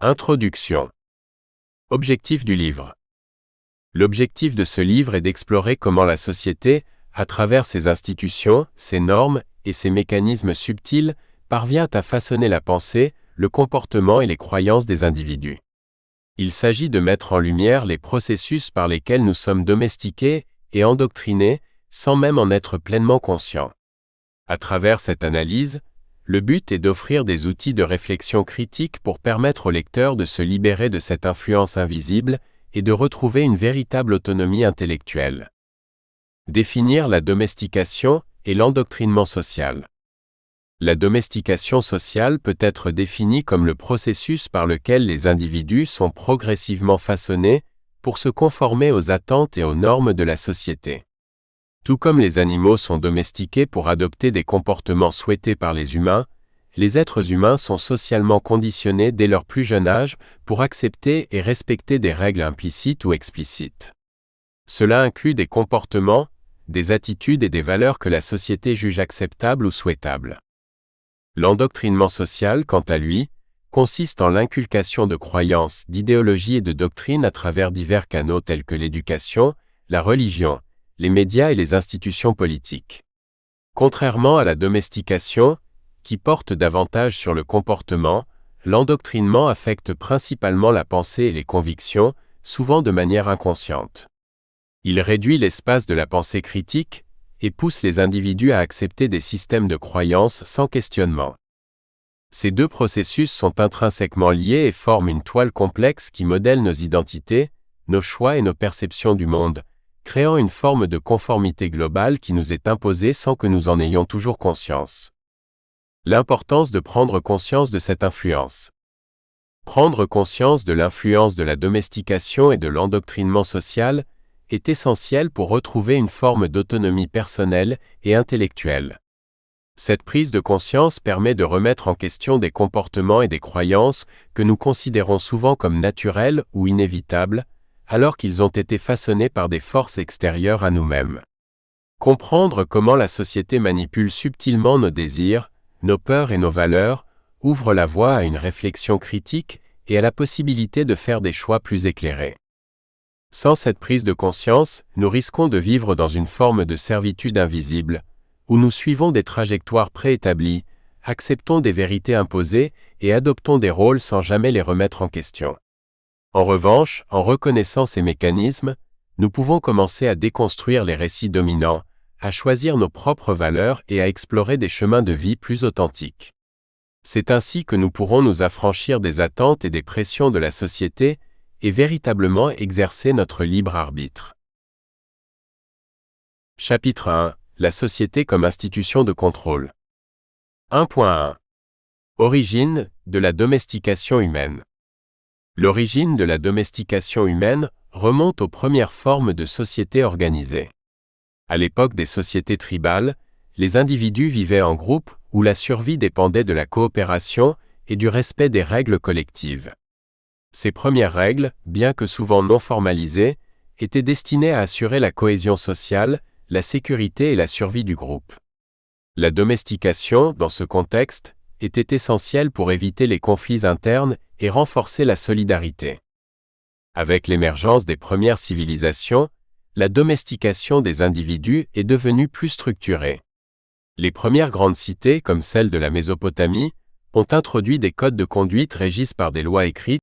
Introduction. Objectif du livre. L'objectif de ce livre est d'explorer comment la société, à travers ses institutions, ses normes et ses mécanismes subtils, parvient à façonner la pensée, le comportement et les croyances des individus. Il s'agit de mettre en lumière les processus par lesquels nous sommes domestiqués et endoctrinés, sans même en être pleinement conscients. À travers cette analyse, le but est d'offrir des outils de réflexion critique pour permettre au lecteur de se libérer de cette influence invisible et de retrouver une véritable autonomie intellectuelle. Définir la domestication et l'endoctrinement social. La domestication sociale peut être définie comme le processus par lequel les individus sont progressivement façonnés pour se conformer aux attentes et aux normes de la société. Tout comme les animaux sont domestiqués pour adopter des comportements souhaités par les humains, les êtres humains sont socialement conditionnés dès leur plus jeune âge pour accepter et respecter des règles implicites ou explicites. Cela inclut des comportements, des attitudes et des valeurs que la société juge acceptables ou souhaitables. L'endoctrinement social, quant à lui, consiste en l'inculcation de croyances, d'idéologies et de doctrines à travers divers canaux tels que l'éducation, la religion, les médias et les institutions politiques. Contrairement à la domestication, qui porte davantage sur le comportement, l'endoctrinement affecte principalement la pensée et les convictions, souvent de manière inconsciente. Il réduit l'espace de la pensée critique et pousse les individus à accepter des systèmes de croyances sans questionnement. Ces deux processus sont intrinsèquement liés et forment une toile complexe qui modèle nos identités, nos choix et nos perceptions du monde, créant une forme de conformité globale qui nous est imposée sans que nous en ayons toujours conscience. L'importance de prendre conscience de cette influence. Prendre conscience de l'influence de la domestication et de l'endoctrinement social est essentiel pour retrouver une forme d'autonomie personnelle et intellectuelle. Cette prise de conscience permet de remettre en question des comportements et des croyances que nous considérons souvent comme naturels ou inévitables, alors qu'ils ont été façonnés par des forces extérieures à nous-mêmes. Comprendre comment la société manipule subtilement nos désirs, nos peurs et nos valeurs ouvre la voie à une réflexion critique et à la possibilité de faire des choix plus éclairés. Sans cette prise de conscience, nous risquons de vivre dans une forme de servitude invisible, où nous suivons des trajectoires préétablies, acceptons des vérités imposées et adoptons des rôles sans jamais les remettre en question. En revanche, en reconnaissant ces mécanismes, nous pouvons commencer à déconstruire les récits dominants, à choisir nos propres valeurs et à explorer des chemins de vie plus authentiques. C'est ainsi que nous pourrons nous affranchir des attentes et des pressions de la société et véritablement exercer notre libre arbitre. Chapitre 1. La société comme institution de contrôle. 1.1. Origine de la domestication humaine. L'origine de la domestication humaine remonte aux premières formes de sociétés organisées. À l'époque des sociétés tribales, les individus vivaient en groupe où la survie dépendait de la coopération et du respect des règles collectives. Ces premières règles, bien que souvent non formalisées, étaient destinées à assurer la cohésion sociale, la sécurité et la survie du groupe. La domestication, dans ce contexte, était essentielle pour éviter les conflits internes et renforcer la solidarité. Avec l'émergence des premières civilisations, la domestication des individus est devenue plus structurée. Les premières grandes cités, comme celle de la Mésopotamie, ont introduit des codes de conduite régis par des lois écrites